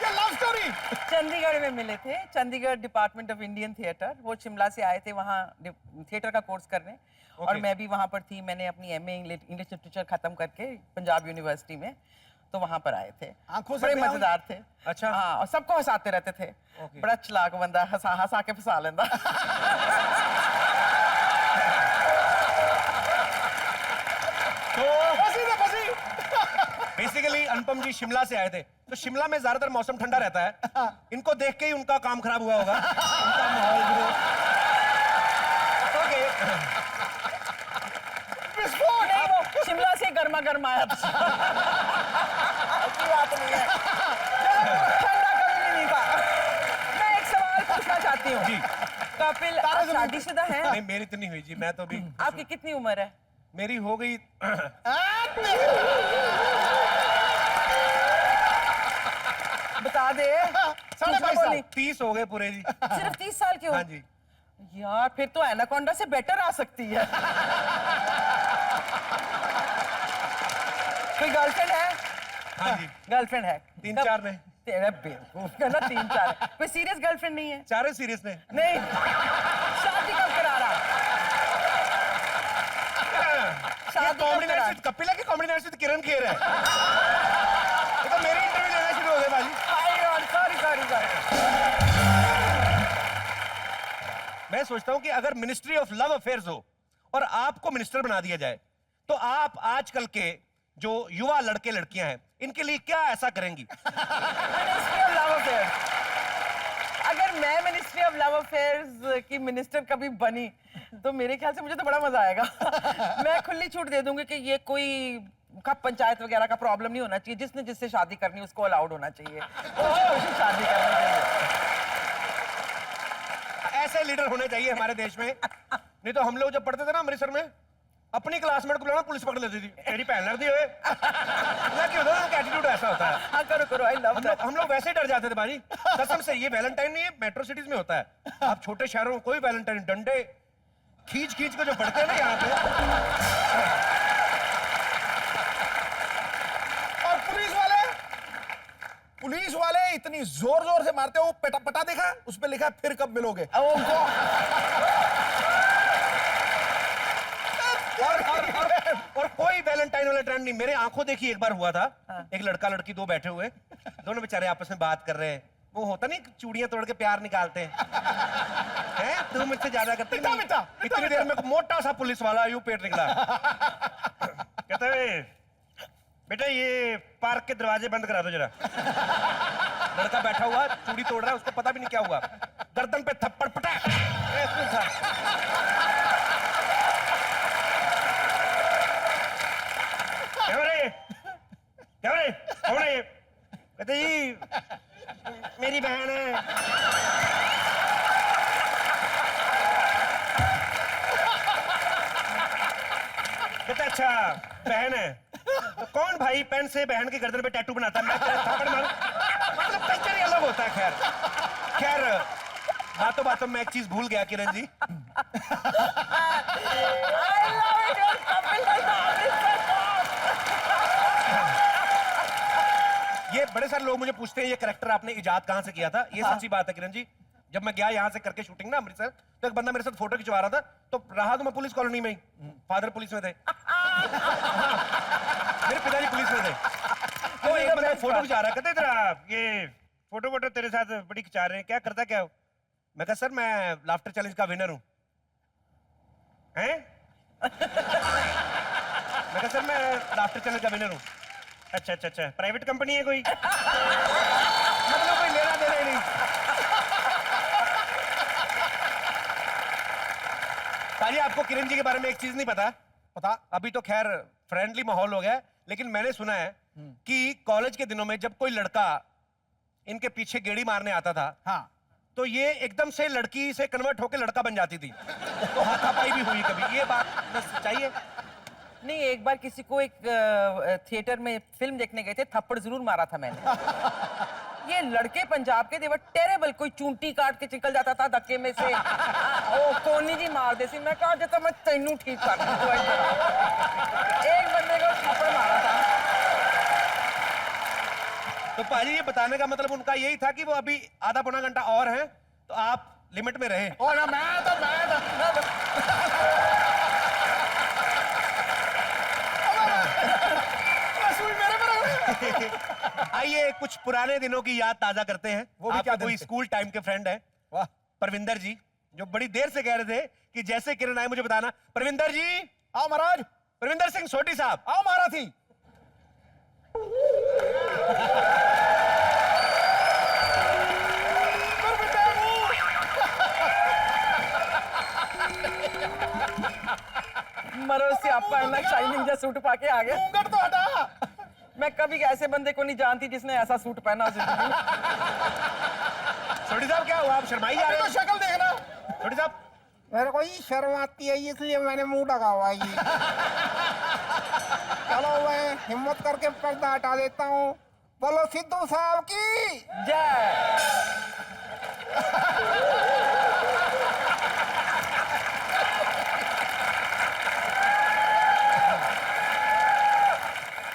ये लव स्टोरी। चंडीगढ़ में मिले थे, Chandigarh department of Indian theatre. वो शिमला से आए थे वहाँ थिएटर का कोर्स करने, और मैं भी वहाँ पर थी। मैंने अपनी एमए इंग्लिश लिटरेचर खत्म करके पंजाब यूनिवर्सिटी में, तो वहाँ पर आए थे। आंखों से बड़े ब्याह मजेदार थे। अच्छा। हाँ, और सबको हंसाते रहते थे। बड़ा चलाक बंदा, हंसा हंसा के फंसा लेंदा। तो फंसी थे, फंसी। बेसिकली अनुपम जी शिमला से आए थे, तो शिमला में ज्यादातर मौसम ठंडा रहता है। इनको देख के ही उनका काम खराब हुआ होगा, उनका माहौल ओके। विस्फोट। नहीं, वो शिमला से गर्मा गर्म आया था। ऐसी बात नहीं है। चलो, ठंडा कभी भी नहीं था। मैं एक सवाल पूछना चाहती हूँ। जी। कपिल, आप शादीशुदा हैं? नहीं, मेरी तो नहीं हुई जी, मैं तो अभी, आपकी कितनी उम्र है? मेरी हो गई बता दे। 22.5 30 हो गए पूरे जी। सिर्फ 30 साल के हो? हाँ जी। यार, फिर तो एनाकोंडा से बेटर आ सकती है। कोई गर्लफ्रेंड है? हाँ जी, गर्लफ्रेंड है? 3-4 ने। तेरा बेवकूफ, कहना 3-4 है। कोई सीरियस गर्लफ्रेंड नहीं है? चारों सीरियस ने। नहीं। शादी कब करा रहा? शादी कब कॉमेडी करा? नाइट्स विद कपिल है कि कॉमेडी नाइट्स विद किरण खेर है? ये तो मेरी इंटरव्यू लेना शुरू हो गए भाई। Sorry sorry sorry. मैं सोचता हूं कि अगर मिनिस्ट्री ऑफ लव अफेयर्स हो और आपको मिनिस्टर बना दिया जाए, तो आप आजकल के जो युवा लड़के लड़कियां हैं, इनके लिए क्या ऐसा करेंगे? Ministry of love affair. अगर मैं मिनिस्ट्री ऑफ लव अफेयर्स की मिनिस्टर कभी बनी तो मेरे ख्याल से मुझे तो बड़ा मजा आएगा। मैं खुली छूट दे दूंगी कि ये कोई कब पंचायत वगैरह का प्रॉब्लम नहीं होना चाहिए, जिसने जिससे शादी करनी उसको अलाउड होना चाहिए, तो शादी करनी चाहिए। ऐसे लीडर होने चाहिए हमारे देश में। नहीं तो हम लोग जब पढ़ते थे ना अमृतसर में, अपनी क्लासमेट को बुलाना पुलिस पकड़ लेती थी, तेरी पहन लगती है। क्यों होता है, एटीट्यूड ऐसा होता है। हाँ करो करो, आई लव दैट। हम लोग वैसे ही डर जाते थे बाजी, कसम से। ये वैलेंटाइन नहीं है, मेट्रो सिटीज में होता है। आप छोटे शहरों में कोई वैलेंटाइन, डंडे खींच खींच के जो बढ़ते हैं ना यहाँ पे। और पुलिस वाले इतनी जोर जोर से मारते हो, वो पटा देखा, उस पे लिखा फिर कब मिलोगे। और कोई वैलेंटाइन वाला ट्रेंड नहीं। मेरे आंखों देखी एक बार हुआ था। एक लड़का लड़की दो बैठे हुए, दोनों बेचारे आपस में बात कर रहे हैं। वो होता नहीं चूड़ियां तोड़ के प्यार निकालते हैं, तू मुझसे ज्यादा करती नहीं। इतनी देर में मोटा सा पुलिस वाला यूं पेट निकला, कहते हुए बेटा ये पार्क के दरवाजे बंद करा दो जरा। लड़का बैठा हुआ चूड़ी तोड़ रहा है, उसको पता भी नहीं क्या हुआ, गर्दन पे थप्पड़ पटा। क्या रे कौन है ये? कहते जी मेरी बहन है। कहते अच्छा बहन है, तो कौन भाई पेन से बहन के गर्दन पे टैटू बनाता है? मैं थप्पड़ मारूं? मतलब कल्चर ही अलग होता है। खैर बातों बातों में एक चीज भूल गया किरण जी। ये बड़े सारे लोग मुझे पूछते हैं ये कैरेक्टर आपने इजाद कहां से किया था। ये सच्ची बात है किरण जी। जब मैं गया यहाँ से करके शूटिंग ना अमृतसर, तो एक बंदा मेरे साथ फोटो खिंचवा रहा था, तो रहा तो मैं पुलिस कॉलोनी में ही, फादर पुलिस में थे, मेरे पिताजी पुलिस में थे। तो एक बंदा फोटो खिंचा रहा, कहते इधर ये फोटो तेरे साथ बड़ी खिंचा रहे हैं, क्या करता क्या हो? मैं कहा सर मैं लाफ्टर चैलेंज का विनर हूं। हैं? मैं कहा सर मैं लाफ्टर चैलेंज का विनर हूं। अच्छा अच्छा अच्छा, प्राइवेट कंपनी है कोई? मतलब कोई लेना देना ही नहीं। ताजी आपको किरण जी के बारे में एक चीज नहीं पता? अभी तो खैर फ्रेंडली माहौल हो गया है, लेकिन मैंने सुना है कि कॉलेज के दिनों में जब कोई लड़का इनके पीछे गेड़ी मारने आता था, हाँ, तो ये एकदम से लड़की से कन्वर्ट होकर लड़का बन जाती थी। तो हाथापाई भी हुई कभी? ये बात बस चाहिए। नहीं, एक बार किसी को एक थिएटर में फिल्म देखने गए थे, थप्पड़ जरूर मारा था मैंने। ये लड़के पंजाब के, देवर टेरेबल। कोई चूंटी काट के निकल जाता था धक्के में से, ओ कोनी जी मार दे सी। मैं कहा तो मैं तेनू ठीक कर दूं। एक बंदे को थप्पड़ मारा था। तो पाजी ये बताने का मतलब उनका यही था कि वो अभी आधा पौना घंटा और है, तो आप लिमिट में रहे। और मैं आइए कुछ पुराने दिनों की याद ताजा करते हैं। वो भी क्या दिन कोई थे? स्कूल टाइम के फ्रेंड है, वाह, परविंदर जी, जो बड़ी देर से कह रहे थे कि जैसे किरण आए मुझे बताना। परविंदर जी आओ महाराज। परविंदर सिंह सोटी साहब आओ महाराज। मरो से आपका इतना शाइनिंग जैसा सूट पा के आ गया। घूंघट तो हटा। मैं कभी ऐसे बंदे को नहीं जानती जिसने ऐसा सूट पहना हो जिंदगी में। सोटी साहब क्या हुआ, आप शर्माई जा रहे तो हो? शक्ल देखना। सोटी साहब मेरे को ही शर्म आती है, इसलिए मैंने मुंह ढका हुआ है। चलो मैं हिम्मत करके पर्दा हटा देता हूँ। बोलो सिद्धू साहब की जय।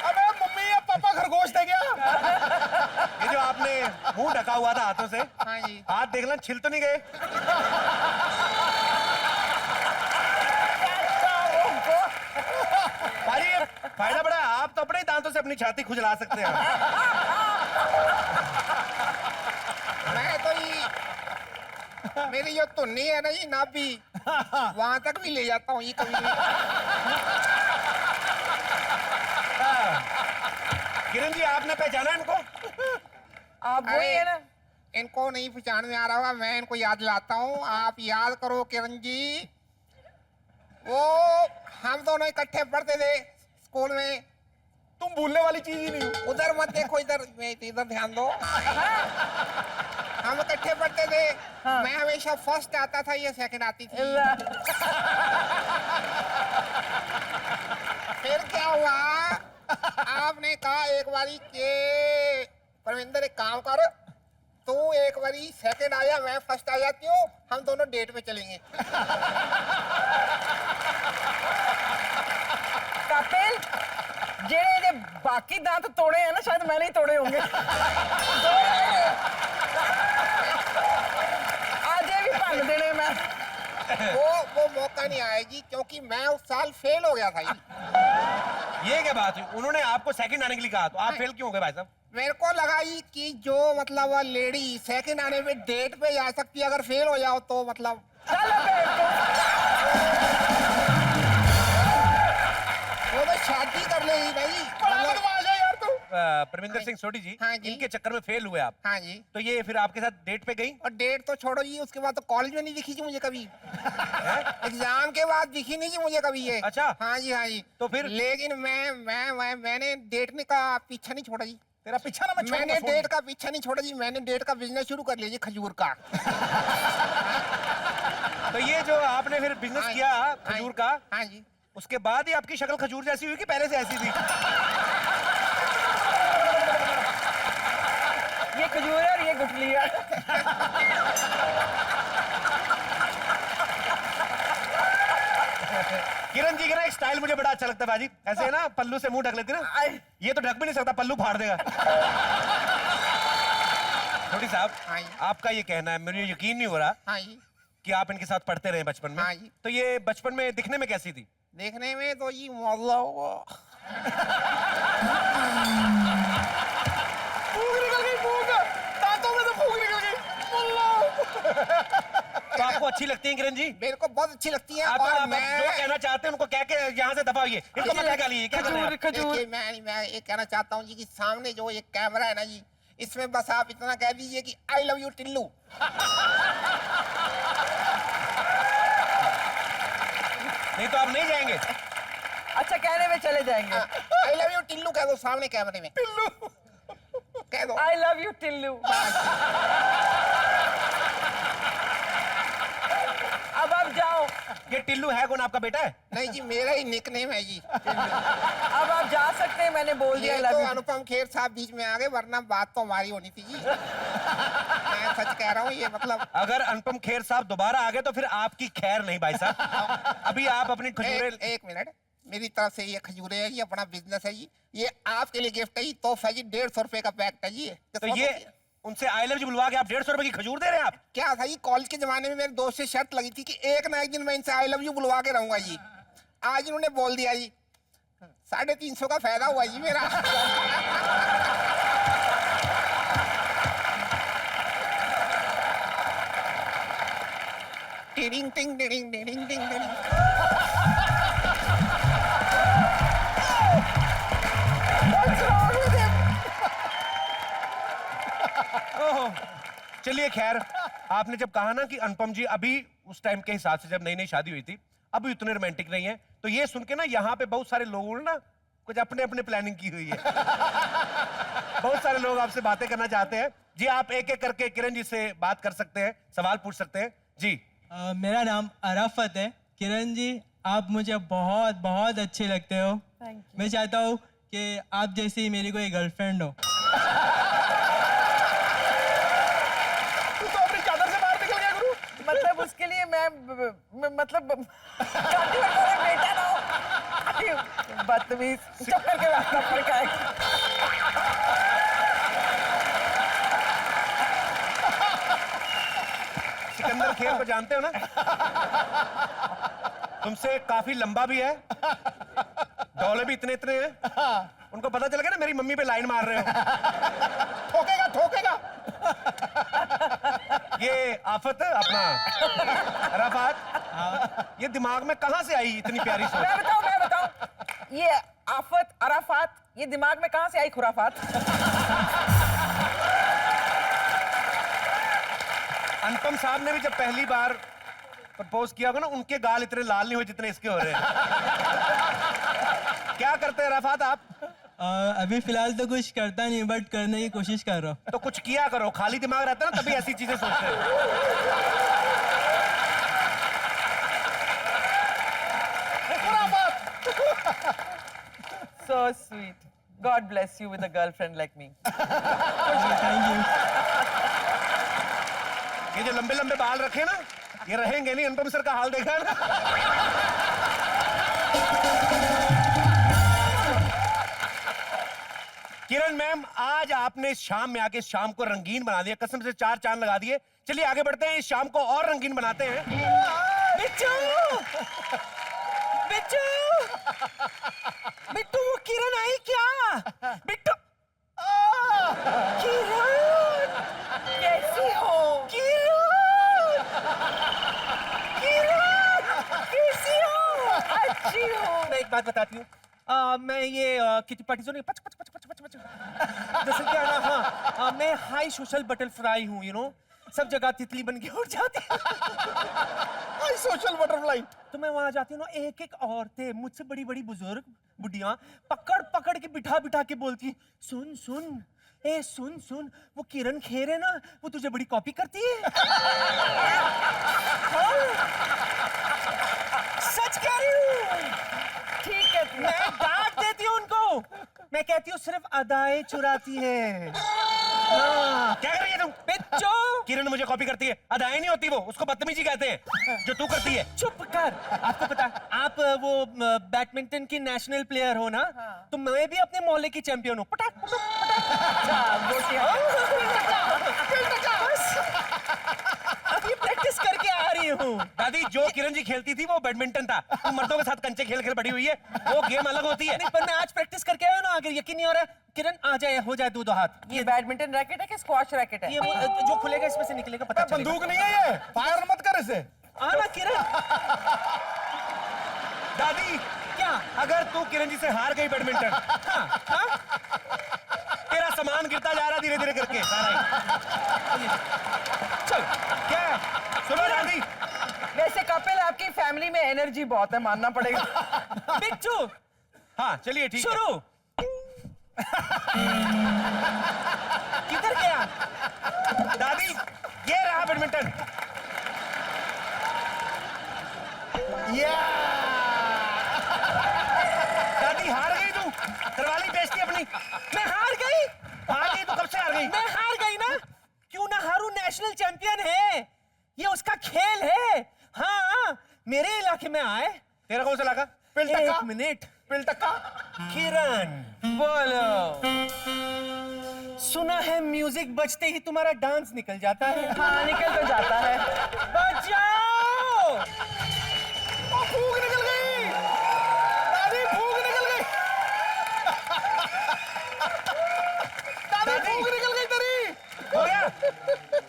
अबे मम्मी या पापा खरगोश दे गया। ये जो आपने मुंह ढका हुआ था हाथों से, हाँ जी। हाथ देखना छिल तो नहीं गए? भाई ये फायदा बड़ा है, आप तो अपने ही दांतों से अपनी छाती खुजला सकते हैं। मैं तो ये मेरी जो तुन्नी है ना, ये नाभि, वहां तक भी ले जाता हूँ ये कभी। किरण जी आपने पहचाना इनको? आप वही है ना? इनको नहीं पहचान में आ रहा होगा, मैं इनको याद दिलाता हूँ। आप याद करो किरण जी, वो हम दोनों इकट्ठे पढ़ते थे स्कूल में। तुम भूलने वाली चीज ही नहीं। उधर मत देखो, इधर इधर ध्यान दो। हम इकट्ठे पढ़ते थे। मैं हमेशा फर्स्ट आता था, ये सेकंड आती थी। फिर क्या हुआ, आपने कहा एक बारी के परविंदर एक काम कर, तू एक बारी सेकंड आया, मैं फर्स्ट आ जाती हूँ, हम दोनों डेट पे चलेंगे। कपिल, जेड़े बाकी दांत तोड़े हैं ना, शायद मैंने ही तोड़े होंगे। आज ये भी भंग देने मैं। वो मौका नहीं आएगी, क्योंकि मैं उस साल फेल हो गया था जी। ये क्या बात हुई? उन्होंने आपको सेकंड आने के लिए कहा, तो आप फेल क्यों हो गए भाई साहब? मेरे को लगा ही कि जो मतलब वो लेडी सेकंड आने पे डेट पे जा सकती है, अगर फेल हो जाओ तो मतलब वो तो शादी कर लेगी नहीं। परमिंदर सिंह सोढ़ी जी, हाँ जी। इनके चक्कर में फेल हुए आप, हाँ जी। तो ये फिर आपके साथ डेट पे गई? और डेट तो छोड़ो जी, उसके बाद तो कॉलेज में नहीं दिखी जी मुझे कभी। एग्जाम के बाद दिखी नहीं जी मुझे कभी ये। अच्छा। हाँ जी, हाँ जी। तो फिर? लेकिन मैंने डेट का पीछा नहीं छोड़ा जी। तेरा पीछा ना मैं छोड़ मैंने दूं, छोड़ डेट का पीछा नहीं छोड़ा जी, मैंने डेट का बिजनेस शुरू कर लिया जी, खजूर का। तो ये जो आपने फिर बिजनेस हाँ, किया हाँ, खजूर का, हाँ जी। उसके बाद ही आपकी शक्ल खजूर जैसी हुई कि पहले से ऐसी थी? ये खजूर है और ये गुठली है। किरण जी का ना एक स्टाइल मुझे बड़ा अच्छा लगता है बाजी, ऐसे है ना, पल्लू से मुंह ढक लेती ना। ये तो ढक भी नहीं सकता, पल्लू फाड़ देगा। छोटी साहब, हाँ जी। आपका ये कहना है, मुझे यकीन नहीं हो रहा हाँ जी। कि आप इनके साथ पढ़ते रहे बचपन में। हाँ जी। तो ये बचपन में दिखने में कैसी थी? देखने में तो जी मतलब फूंक निकल गई, फूंक दांतों में से फूंक निकल गई। तो आपको अच्छी लगती है किरण जी? मेरे को बहुत अच्छी लगती है। आप और जो कहना चाहते हैं उनको कह के यहाँ से दबाइए, इनको मत निकालिए। क्या कर रहे हैं आप? देखिए, मैं ये कहना चाहता हूँ जी कि सामने जो ये कैमरा है ना जी, इसमें बस आप इतना कह दीजिए कि आई लव यू टिल्लू। नहीं तो आप नहीं जाएंगे? अच्छा, कहने में चले जाएंगे। आई लव यू टिल्लू कह दो सामने कैमरे में। टिल्लू कह दो। I love you Tillu. अब आप जाओ। ये टिल्लू है कौन, आपका बेटा है? नहीं जी, मेरा ही निकनेम है जी। अब आप जा सकते हैं, मैंने बोल दिया। ये I love तो you। अनुपम खेर साहब बीच में आ गए, वरना बात तो हमारी होनी थी जी। मैं सच कह रहा हूँ, ये मतलब अगर अनुपम खेर साहब दोबारा आ गए तो फिर आपकी खैर नहीं भाई साहब। अभी आप अपनी खजूरें एक मिनट, मेरी तरफ से ये खजूरे है, ये अपना बिजनेस है जी, ये आपके लिए गिफ्ट है जी, तोहफा जी, 150 रुपए का पैक है जी। तो ये उनसे आई लव यू बुलवा के आप 150 रुपए की खजूर दे रहे हैं आप? क्या था जी, कॉलेज के जमाने में मेरे दोस्त से शर्त लगी थी कि एक ना एक दिन मैं इनसे आई लव यू बुलवा के रहूंगा जी। आज इन्होंने बोल दिया जी, 350 का फायदा हुआ जी मेरा। टिडिंग टिंग टिडिंग टिडिंग टिंग टिडिंग। ओहो, चलिए खैर, आपने जब कहा ना कि अनुपम जी अभी उस टाइम के हिसाब से जब नई नई शादी हुई थी, अभी उतने रोमांटिक नहीं है, तो ये सुन के ना यहाँ पे बहुत सारे लोगों ने ना कुछ अपने अपने प्लानिंग की हुई है। बहुत सारे लोग आपसे बातें करना चाहते हैं जी। आप एक एक करके किरण जी से बात कर सकते हैं, सवाल पूछ सकते हैं जी। मेरा नाम अराफत है। किरण जी, आप मुझे बहुत बहुत अच्छे लगते हो। मैं चाहता हूँ कि आप जैसी मेरी कोई गर्लफ्रेंड हो। तू तो अपनी चादर से बाहर निकल गया गुरु। मतलब उसके लिए मैं मतलब बेटा ना हो। बदतमीज, चुप करके बैठना पड़ेगा। सिकंदर खेर को जानते हो ना? तुमसे काफी लंबा भी है, डोले भी इतने इतने हैं। उनको पता चल गया ना मेरी मम्मी पे लाइन मार रहे हो। ठोकेगा ठोकेगा। ये आफत है अपना अराफात, ये दिमाग में कहां से आई इतनी प्यारी सोच? मैं बताऊं, ये आफत अराफात, ये दिमाग में कहां से आई खुराफात? अनुपम साहब ने भी जब पहली बार प्रपोज किया होगा ना, उनके गाल इतने लाल नहीं हुए जितने इसके हो रहे हैं। क्या करते हैं रफात आप? अभी फिलहाल तो कुछ करता नहीं, बट करने की कोशिश कर रहा हूँ। तो कुछ किया करो, खाली दिमाग रहता है ना तभी ऐसी चीजें सोचते हैं। So sweet. God bless you with a girlfriend like me. Thank you. ये जो लंबे लंबे बाल रखे ना, ये रहेंगे नहीं। अनुपम सर का हाल देखा है ना। किरण मैम, आज आपने शाम में आके शाम को रंगीन बना दिया, कसम से 4 चांद लगा दिए। चलिए आगे बढ़ते हैं, इस शाम को और रंगीन बनाते हैं। बिट्टू! बिट्टू! बिट्टू, वो किरण आई क्या? बिट्टू! किरण! कैसी हो? किरण! किरण! कैसी हो? अच्छी हो? मैं एक बात बताती हूँ, मैं ये किटी पार्टी जो नहीं पच पच पच पच पच पच जैसे क्या ना, हाँ मैं हाई सोशल बटरफ्लाई हूँ, यू नो, सब जगह तितली बन के उड़ जाती है। High social butterfly. तो मैं वहां जाती हूँ ना, एक एक औरतें मुझसे बड़ी बड़ी बुजुर्ग बुढ़िया पकड़ पकड़ के बिठा बिठा के बोलती, सुन सुन, ए सुन सुन, वो किरण खेर है ना, वो तुझे बड़ी कॉपी करती है। हाँ? सच कह रही हूँ। ठीक है, मैं डांट देती हूँ उनको, मैं कहती हूँ सिर्फ अदाएं चुराती है। हाँ। क्या कर रही है तुम? बिच्चू! किरण मुझे कॉपी करती है, अदाएं नहीं होती वो, उसको बदतमीजी कहते हैं, जो तू करती है। चुप कर। आपको पता है, आप वो बैडमिंटन की नेशनल प्लेयर हो ना, तो मैं भी अपने मोहल्ले की चैंपियन हूँ। पटाक पटाक अभी प्रैक्टिस करके आ रही हूँ। दादी, जो किरण जी खेलती थी वो बैडमिंटन था, तुम मर्दों के साथ कंचे खेल खेल बड़ी हुई है, वो गेम अलग होती है। नहीं, पर मैं आज प्रैक्टिस करके आया हूँ ना, आगे यकीन नहीं हो रहा है। किरण आ जाए, हो जाए दो हाथ। ये बैडमिंटन रैकेट है कि स्क्वॉश रैकेट है? ये जो खुलेगा इसमें से निकलेगा, पता चलेगा। बंदूक नहीं है ये, फायर मत कर इसे। आना किरण। दादी, क्या? अगर तू किरण जी से हार गई बैडमिंटन, हाँ? तेरा सामान गिरता जा रहा धीरे धीरे करके सारा ही। चल। क्या? सुनो दादी, वैसे कपिल, आपकी फैमिली में एनर्जी बहुत है, मानना पड़ेगा। बिच्छू, हाँ चलिए ठीक है। शुरू। किधर गया? दादी, ये रहा बैडमिंटन। दादी, हार गई तू, करवाली बेइज्जती अपनी। मैं हार गई? हार गई तो कब से हार गई? मैं हार गई ना, क्यों ना हारू, नेशनल चैंपियन है, ये उसका खेल है। हाँ, मेरे इलाके में आए। तेरा कौन सा लगा? एक मिनट। पिलटक्का। किरण, बोलो। सुना है म्यूजिक बजते ही तुम्हारा डांस निकल जाता है। हाँ, निकल तो जाता है। बजाओ। फूंक निकल गई। दादी, फूंक निकल गई। दादी, फूंक निकल गई तेरी। हो गया?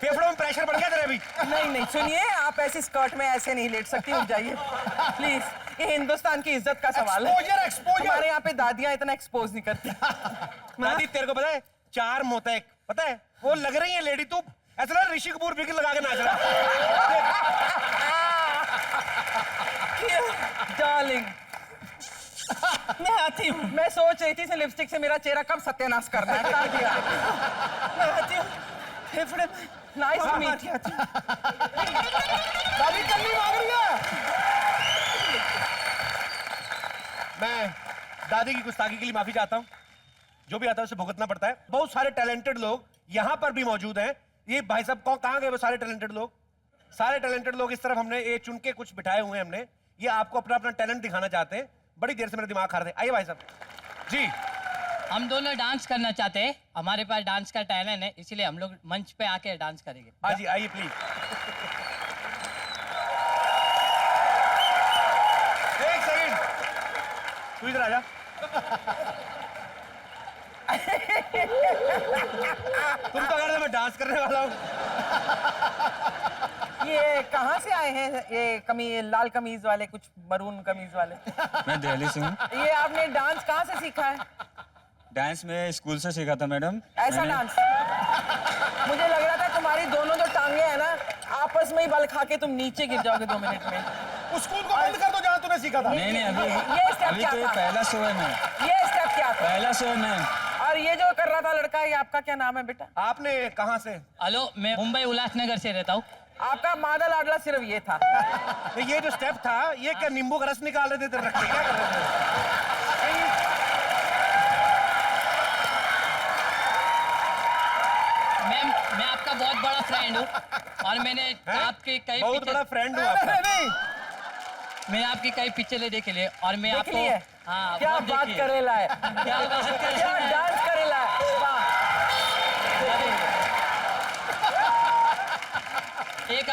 फेफड़ों में प्रेशर बढ़ गया तेरे अभी। नहीं नहीं, सुनिए, आप ऐसी स्कर्ट में ऐसे नहीं लेट सकती, उठ जाइए प्लीज। ये हिंदुस्तान की इज्जत का सवाल है। Exposure, exposure. हमारे यहाँ पे दादियाँ इतना एक्सपोज नहीं करती। दादी, तेरे को पता है, चार होता है, पता है, वो लग रही है लेडी, तू ऐसा ना ऋषि कपूर बिगल लगा के नाच रहा है। डार्लिंग, मैं आती हूँ। मैं सोच रही थी इसे लिपस्टिक से मेरा चेहरा कब सत्यानाश करना है, कर दिया। मैं आती हूँ। फेफड़े में नाइस टू मीट यू। दादी, कन्नी मांग रही है। मैं दादी की गुस्ताखी के लिए माफी चाहता हूँ, जो भी आता है उसे भुगतना पड़ता है। बहुत सारे टैलेंटेड लोग यहाँ पर भी मौजूद हैं। ये भाई साहब कहाँ गए वो सारे टैलेंटेड लोग? सारे टैलेंटेड लोग इस तरफ हमने ये चुन के कुछ बिठाए हुए हैं हमने, ये आपको अपना अपना टैलेंट दिखाना चाहते हैं। बड़ी देर से मेरा दिमाग खा रहे थे। आइए भाई साहब जी। हम दोनों डांस करना चाहते हैं, हमारे पास डांस का टैलेंट है, इसीलिए हम लोग मंच पे आके डांस करेंगे। हाँ जी, आइए प्लीज। एक सेकंड, तू इधर आजा। तुम तो अगर मैं डांस करने वाला हूँ। ये कहाँ से आए हैं, ये लाल कमीज वाले, कुछ मरून कमीज वाले? मैं दिल्ली से हूँ। ये आपने डांस कहाँ से सीखा है? डांस में स्कूल से सीखा था मैडम। ऐसा डांस? मुझे लग रहा था तुम्हारी दोनों जो टांगे हैं ना, आपस में ही बल खा के तुम नीचे गिर जाओगे 2 मिनट में। उस स्कूल को बंद कर दो जहां तूने सीखा था। नहीं अभी ये स्टेप अभी क्या तो ये था? पहला शो है मैम, ये स्टेप क्या था? पहला शो है मैम। और ये जो कर रहा था लड़का, ये आपका क्या नाम है बेटा? आपने कहाँ से? हेलो, मैं मुंबई उल्लासनगर से रहता हूँ। आपका मादा लाडला सिर्फ ये था। नहीं, ये जो स्टेप था, ये क्या नींबू का रस निकाल रहे थे तेरे रख के? क्या कर रहे थे? मैम, मैं आपका बहुत बड़ा फ्रेंड हूँ और मैंने आपके कई बहुत पिक्चर, बड़ा फ्रेंड हूँ आपका। नहीं मैंने आपकी कई पिक्चरें देखे लिए और मैं देख आपको लिए? हाँ क्या बहुत बात देखी है। करेला है, क्या बात करेला क्या है। डांस करेला है, वाह। एक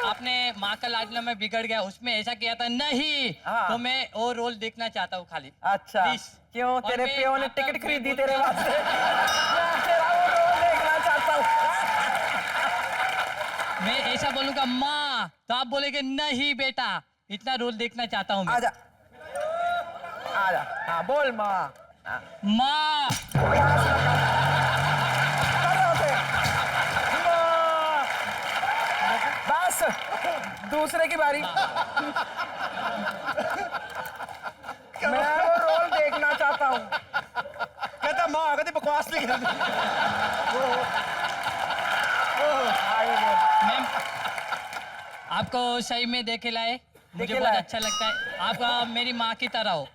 आपने माँ का लाडला में बिगड़ गया, उसमें ऐसा किया था नहीं, हाँ। तो मैं वो रोल देखना चाहता हूँ खाली। अच्छा, Please। क्यों? और तेरे मैं पियो ने आपका टिकट खरीदी बहुत- तेरे वास्ते? मैं तेरा वो रोल देखना चाहता हूँ। मैं ऐसा बोलूंगा माँ, तो आप बोलेंगे नहीं बेटा, इतना रोल देखना चाहता हूँ मैं। आजा, आजा, हाँ बोल माँ। माँ, बस दूसरे की बारी। मैं वो रोल देखना चाहता हूँ। कहता माँ आ गई, बकवास नहीं करनी। मैम आपको सही में देखे लाए, मुझे देखे बहुत लाए। अच्छा लगता है। आप मेरी माँ की तरह हो।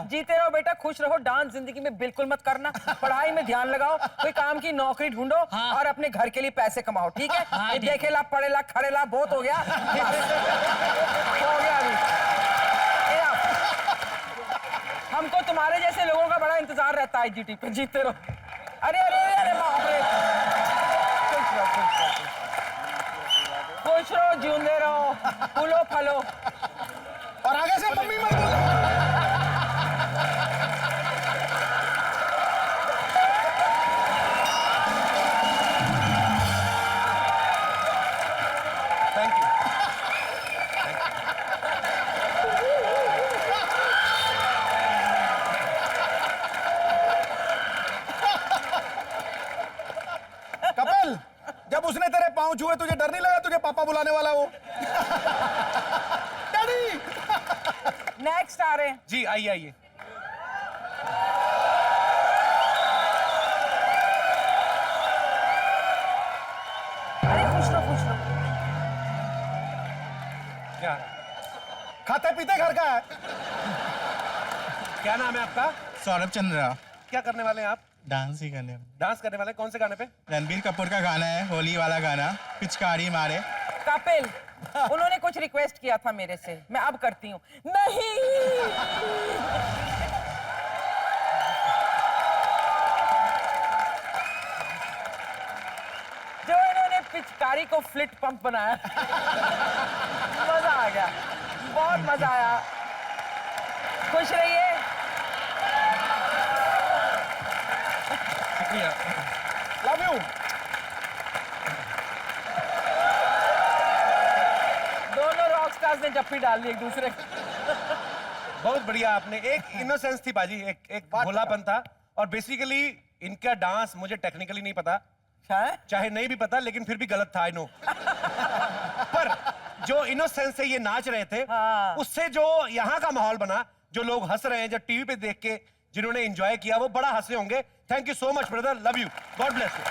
जीते रहो बेटा, खुश रहो। डांस जिंदगी में बिल्कुल मत करना। पढ़ाई में ध्यान लगाओ, कोई काम की नौकरी ढूंढो हाँ। और अपने घर के लिए पैसे कमाओ, ठीक है? हाँ, ये ठीक है। देखेला पढ़ेला खड़ेला बहुत हो गया, बस। हो गया अभी। हमको तुम्हारे जैसे लोगों का बड़ा इंतजार रहता है जीटी पे। जीते रहो। अरे अरे अरे अरे बाप रे। खुश रहो, खुश रहो, खुश रहो, जींदे रहो, फूलो फलो। और आगे से मम्मी मत बोलो। Thank you. कपिल, जब उसने तेरे पांव छुए तुझे डर नहीं लगा तुझे पापा बुलाने वाला वो? डैडी। नेक्स्ट आ रहे हैं। जी आइए आइए। अरे खुश रहो, खुश रहो। क्या खाते पीते घर का है। क्या नाम है आपका? सौरभ चंद्रा, क्या करने वाले हैं आप? डांस ही करने। डांस करने वाले? कौन से गाने पे? रणबीर कपूर का गाना है, होली वाला गाना, पिचकारी मारे। कपिल, उन्होंने कुछ रिक्वेस्ट किया था मेरे से, मैं अब करती हूँ। नहीं, जो इन्होंने पिचकारी को फ्लिट पंप बनाया, मजा आ गया, बहुत मजा आया। खुश रहिए। शुक्रिया। Love you. दोनों रॉक स्टार्स ने जप्पी डाल ली एक दूसरे की। बहुत बढ़िया। आपने एक इनोसेंस थी बाजी, एक भोलापन था। और बेसिकली इनका डांस मुझे टेक्निकली नहीं पता, चाहे नहीं भी पता, लेकिन फिर भी गलत था, आई नो। पर जो इनोसेंस से ये नाच रहे थे, हाँ। उससे जो यहाँ का माहौल बना, जो लोग हंस रहे हैं, जो टीवी पे देख के जिन्होंने एंजॉय किया, वो बड़ा हंसे होंगे। Thank you so much brother, love you, God bless you.